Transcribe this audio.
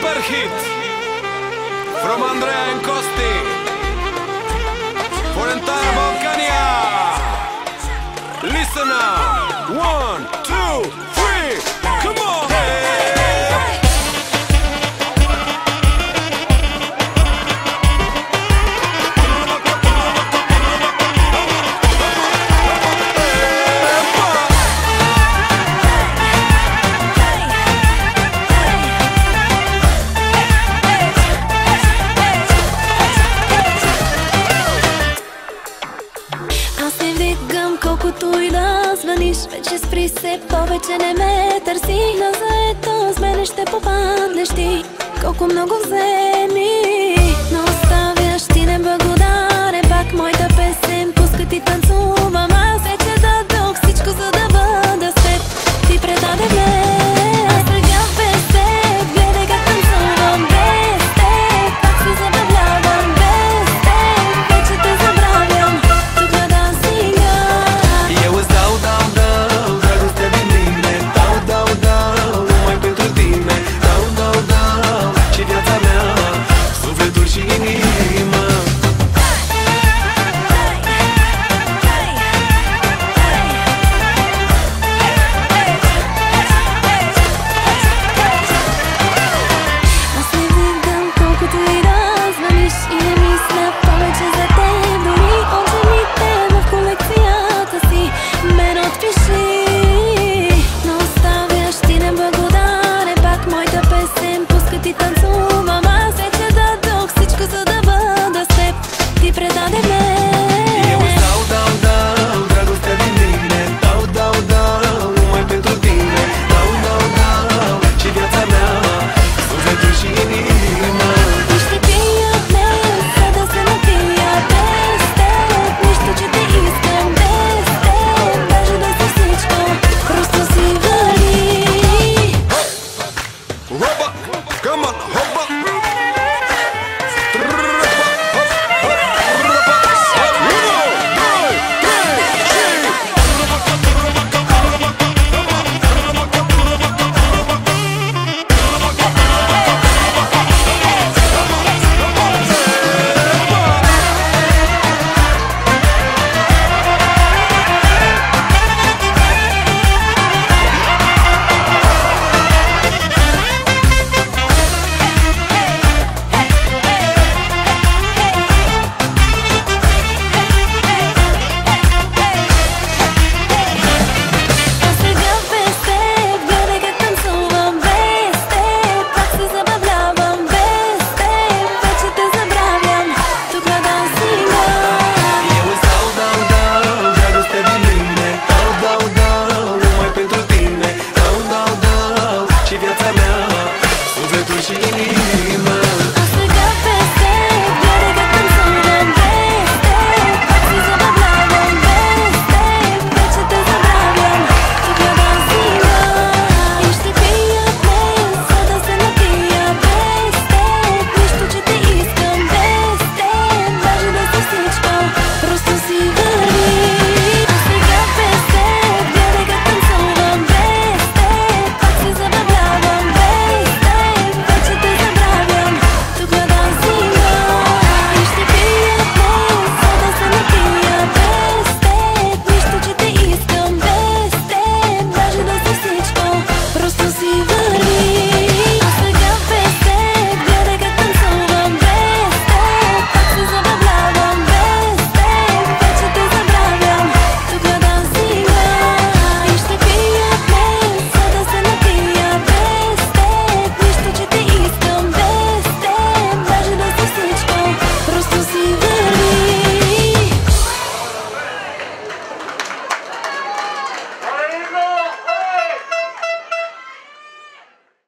super hit from Andrea and Costi for entire Balkania. Listen now. 1, 2, 3, come on. Колкото и да звъниш, вече спри се, повече не ме търси. На заето с мене ще попаднеш ти, колко много вземи, но оставяш ти неблагодарен. Пак моята песен, пуска ти танцува.